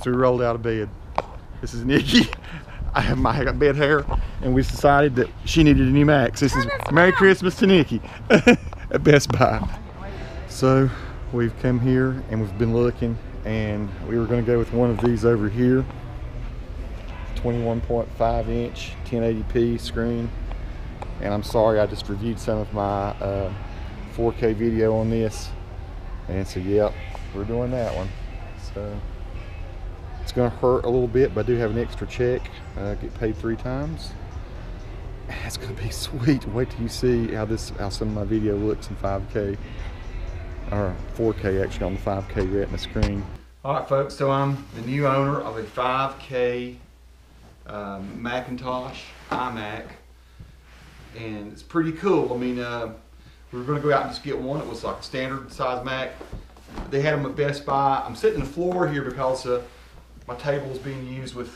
So we rolled out of bed. This is Nikki. I got bed hair, and we decided that she needed a new Mac. So this is Merry Christmas to Nikki at Best Buy. So we've come here and we've been looking, and we were going to go with one of these over here. 21.5 inch 1080p screen. And I'm sorry, I just reviewed some of my 4K video on this, and so yep, we're doing that one. So it's gonna hurt a little bit, but I do have an extra check. Get paid 3 times. It's gonna be sweet. Wait till you see how some of my video looks in 5K or 4K actually on the 5K Retina screen. All right, folks. So I'm the new owner of a 5K Macintosh iMac, and it's pretty cool. I mean, we were gonna go out and just get one. It was like a standard size Mac. They had them at Best Buy. I'm sitting on the floor here because my table is being used with,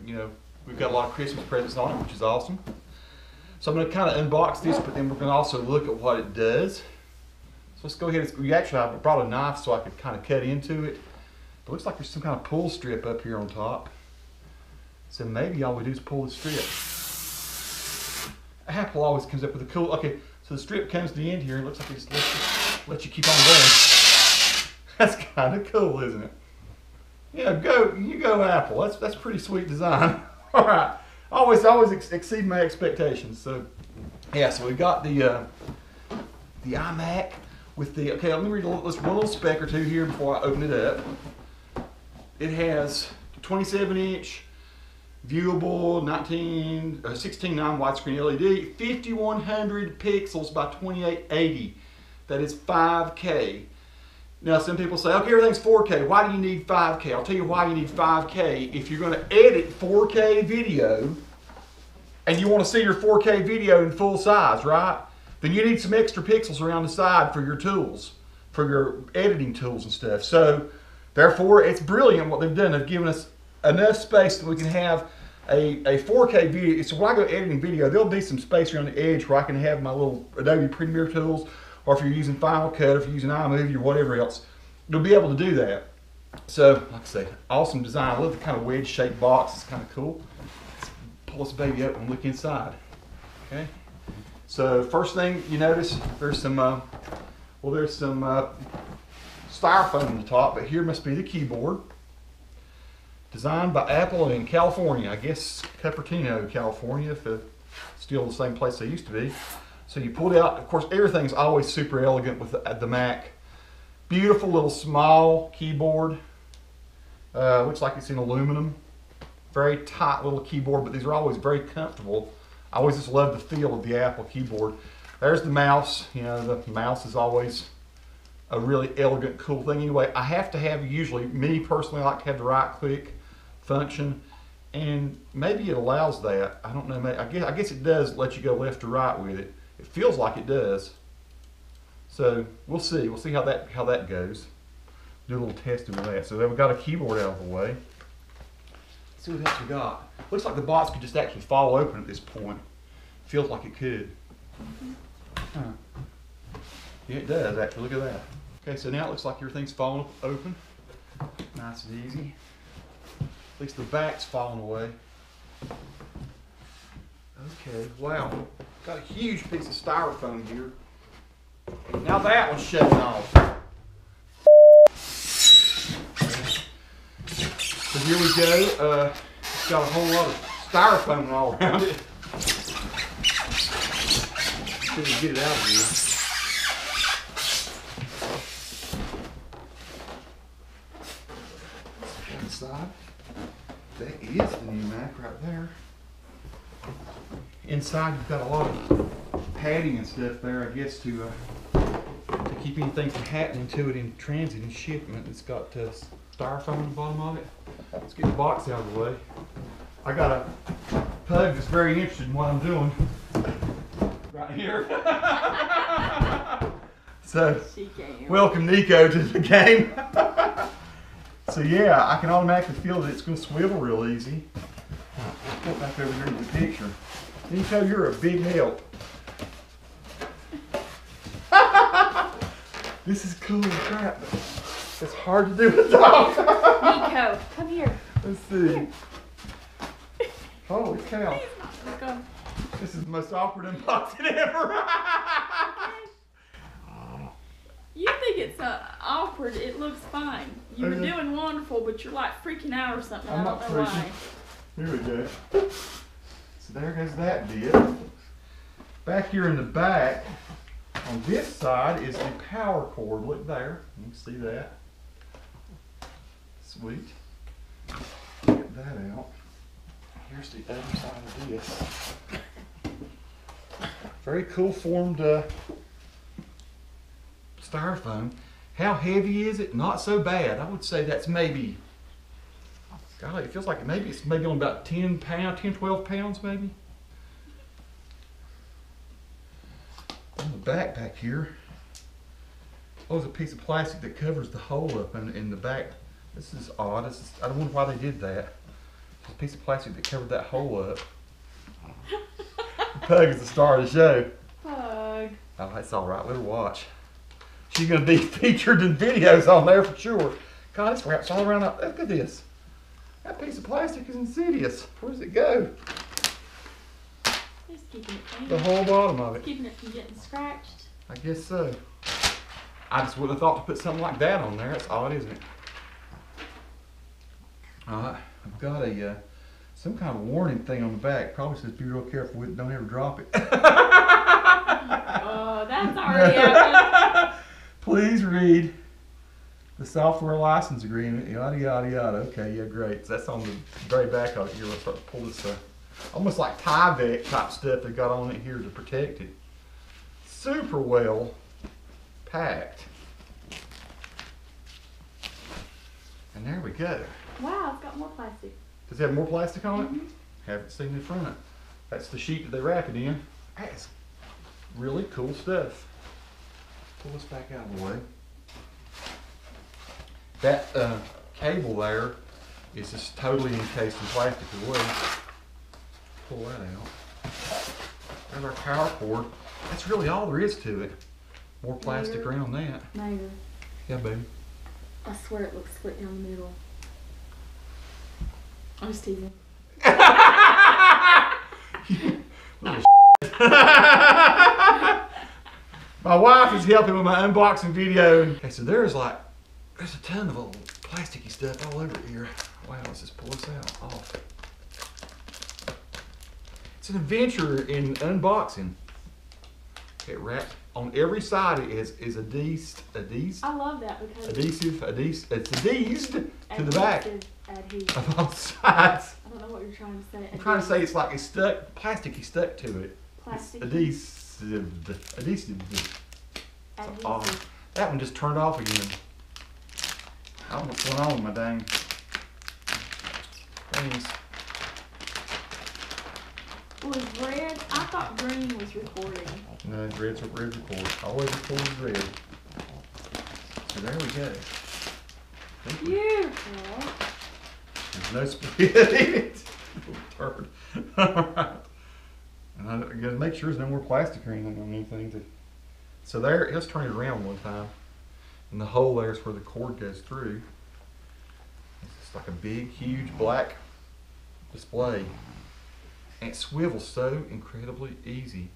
you know, we've got a lot of Christmas presents on it, which is awesome. So I'm going to kind of unbox this, but then we're going to also look at what it does. So let's go ahead. I brought a knife so I could kind of cut into it. But it looks like there's some kind of pull strip up here on top. So maybe all we do is pull the strip. Apple always comes up with a cool, okay, so the strip comes to the end here and it looks like it just lets you keep on going. That's kind of cool, isn't it? Yeah, you go Apple. That's pretty sweet design. All right, always exceed my expectations. So yeah, so we got the iMac with the, okay, let me read one little spec or two here before I open it up. It has 27-inch viewable 16:9 widescreen LED, 5100 pixels by 2880. That is 5K. Now some people say, okay, everything's 4K. Why do you need 5K? I'll tell you why you need 5K. If you're going to edit 4K video and you want to see your 4K video in full size, right? Then you need some extra pixels around the side for your tools, for your editing tools and stuff. So therefore, it's brilliant what they've done. They've given us enough space that we can have a 4K video. So when I go editing video, there'll be some space around the edge where I can have my little Adobe Premiere tools, or if you're using Final Cut, if you're using iMovie or whatever else, you'll be able to do that. So, like I say, awesome design. I love the kind of wedge-shaped box. It's kind of cool. Let's pull this baby up and look inside. Okay. So, first thing you notice, there's some styrofoam on the top, but here must be the keyboard. Designed by Apple in California. I guess Cupertino, California, if it's still the same place they used to be. So you pull it out. Of course, everything's always super elegant with the Mac. Beautiful little small keyboard. Looks like it's in aluminum. Very tight little keyboard, but these are always very comfortable. I always just love the feel of the Apple keyboard. There's the mouse. You know, the mouse is always a really elegant, cool thing. Anyway, I have to have, usually, me personally, I like to have the right click function. And maybe it allows that. I don't know. I guess it does let you go left or right with it. It feels like it does. So we'll see. We'll see how that goes. Do a little testing with that. So then we've got a keyboard out of the way. Let's see what else we got. Looks like the box could just actually fall open at this point. Feels like it could. Huh. Yeah, it does actually. Look at that. Okay, so now it looks like everything's falling open. Nice and easy. At least the back's falling away. Okay, wow. Got a huge piece of styrofoam here. Now that one's shutting off. So here we go. It's got a whole lot of styrofoam all around it. See if we can get it out of here. Inside. That is the new Mac right there. Inside you've got a lot of padding and stuff there, I guess, to keep anything from happening to it in transit and shipment. It's got styrofoam on the bottom of it. Let's get the box out of the way. I got a pug that's very interested in what I'm doing right here. So, welcome Niko to the game. So yeah, I can automatically feel that it's going to swivel real easy. Let's put back over here in the picture. Niko, you're a big help. This is cool as crap. It's hard to do with dog. Niko, come here. Let's see. Holy cow. He's not gonna come. This is the most awkward unboxing ever. You think it's awkward, it looks fine. You were Okay. doing wonderful, but you're like freaking out or something. I'm I not don't know freaking. why. Here we go. So there goes that bit. Back here in the back, on this side is the power cord. Look there. You can see that. Sweet. Get that out. Here's the other side of this. Very cool formed styrofoam. How heavy is it? Not so bad. I would say that's maybe, golly, it feels like it's maybe on about 10 pounds, 10, 12 pounds maybe. On the back here, oh, there's a piece of plastic that covers the hole up in the back. This is odd. I don't know why they did that. There's a piece of plastic that covered that hole up. The pug is the star of the show. Pug. Oh, that's all right. Let her watch. She's going to be featured in videos on there for sure. God, it's wraps all around. Look at this. That piece of plastic is insidious. Where does it go? Just keeping it clean. The whole bottom of it. Keeping it from getting scratched. I guess so. I just wouldn't have thought to put something like that on there. That's odd, isn't it? Alright, I've got a some kind of warning thing on the back. Probably says be real careful with it, don't ever drop it. Oh, that's already happened. Please read the software license agreement, yada yada yada. Okay, yeah, great. So that's on the very back of it. You're gonna start to pull this almost like Tyvek type stuff they got on it here to protect it. Super well packed. And there we go. Wow, it's got more plastic. Does it have more plastic on it? Mm-hmm. Haven't seen the front. That's the sheet that they wrap it in. That's really cool stuff. Pull this back out of the way. That cable there is just totally encased in plastic as well. Pull that out. There's our power cord. That's really all there is to it. More plastic Mayor. around that. Mayor, Yeah, baby. I swear it looks split down the middle. I'm just teasing. Little My wife is helping with my unboxing video. Okay, so there's a ton of old plasticky stuff all over here. Wow, let's just pull this off. It's an adventure in unboxing. It wraps on every side. It is adhesed. I love that because It's adhesed to the back adhesive. of both sides. I don't know what you're trying to say. I'm trying to say it's like it's stuck, plasticky stuck to it. Plastic. Adhesive. Adhesive. That one just turned off again. I don't know what's going on with my dang things. Was red? I thought green was recording. No, red's what red record. Always records red. So there we go. Beautiful. There's no split in it. Turd. Alright. And I gotta make sure there's no more plastic or anything on anything. So there, let's turn it around one time. And the hole there is where the cord goes through. It's like a big, huge black display. And it swivels so incredibly easy.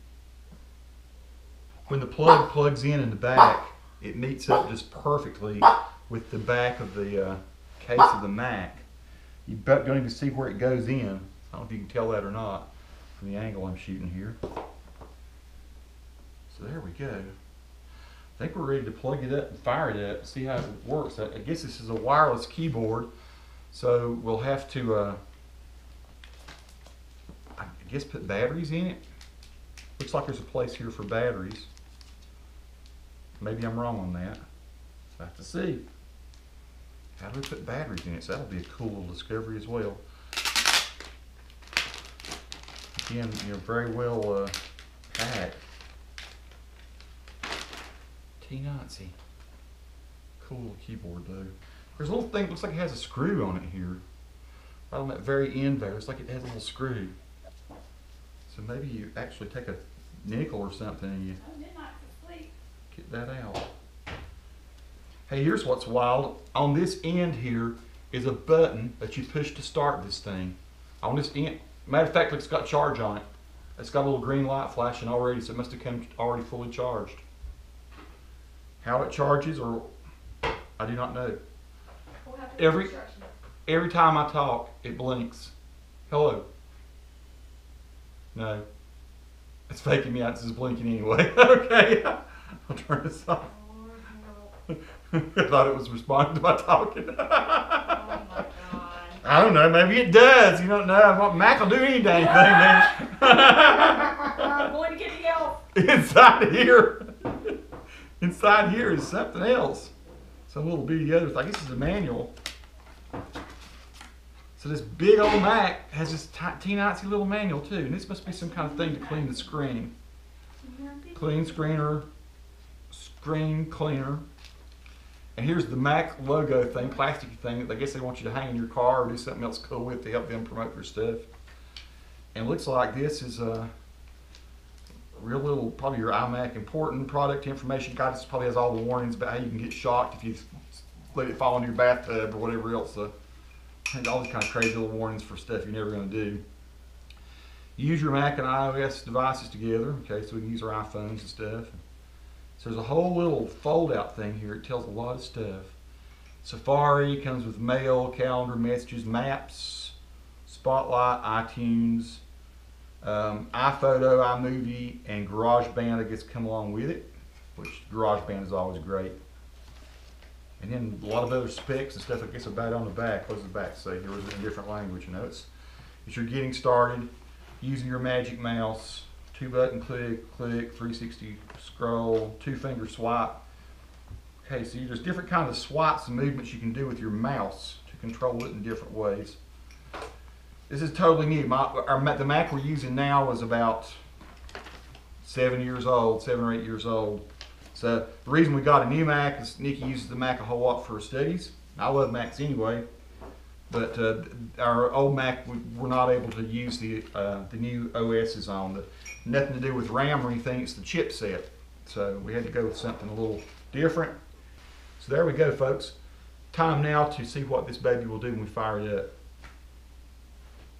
When the plug plugs in the back, it meets up just perfectly with the back of the case of the Mac. You don't even see where it goes in. I don't know if you can tell that or not from the angle I'm shooting here. So there we go. I think we're ready to plug it up and fire it up and see how it works. I guess this is a wireless keyboard, so we'll have to I guess put batteries in it. Looks like there's a place here for batteries. Maybe I'm wrong on that. So I have to see. How do we put batteries in it? So that'll be a cool little discovery as well. Again, very well packed. T-Nazi. Cool little keyboard though. There's a little thing, looks like it has a screw on it here. Right on that very end there, it's like it has a little screw. So maybe you actually take a nickel or something and you get that out. Hey, here's what's wild. On this end here is a button that you push to start this thing. On this end, matter of fact, it's got charge on it. It's got a little green light flashing already, so it must have come already fully charged. How it charges, or I do not know. We'll have to read instructions. Every time I talk, it blinks. Hello. No. It's faking me out. It's just blinking anyway. Okay. I'll turn this off. I thought it was responding to my talking. Oh my God. I don't know. Maybe it does. You don't know. Mac will do any dang thing, man. I'm going to get help. Inside here is something else. Some little bitty other thing. I guess it's a manual. So this big old Mac has this teeny-tiny little manual too, and this must be some kind of thing to clean the screen. Clean screener, screen cleaner. And here's the Mac logo thing, plasticky thing that I guess they want you to hang in your car or do something else cool with to help them promote their stuff. And it looks like this is a real little, probably your iMac important product information guide. This probably has all the warnings about how you can get shocked if you let it fall into your bathtub or whatever else. And all these kind of crazy little warnings for stuff you're never going to do. Use your Mac and iOS devices together. Okay, so we can use our iPhones and stuff. So there's a whole little fold-out thing here. It tells a lot of stuff. Safari comes with mail, calendar, messages, maps, Spotlight, iTunes, iPhoto, iMovie, and GarageBand I guess come along with it, which GarageBand is always great. And then a lot of other specs and stuff I guess about it on the back. What does the back say here? It's in a different language, you know. It's you're getting started using your magic mouse, 2-button click, 360 scroll, 2-finger swipe. Okay, so there's different kinds of swipes and movements you can do with your mouse to control it in different ways. This is totally new. The Mac we're using now is about 7 or 8 years old. So the reason we got a new Mac is Nikki uses the Mac a whole lot for her studies. I love Macs anyway, but our old Mac we're not able to use the new OSs on. Nothing to do with RAM or anything, it's the chipset. So we had to go with something a little different. So there we go, folks. Time now to see what this baby will do when we fire it up.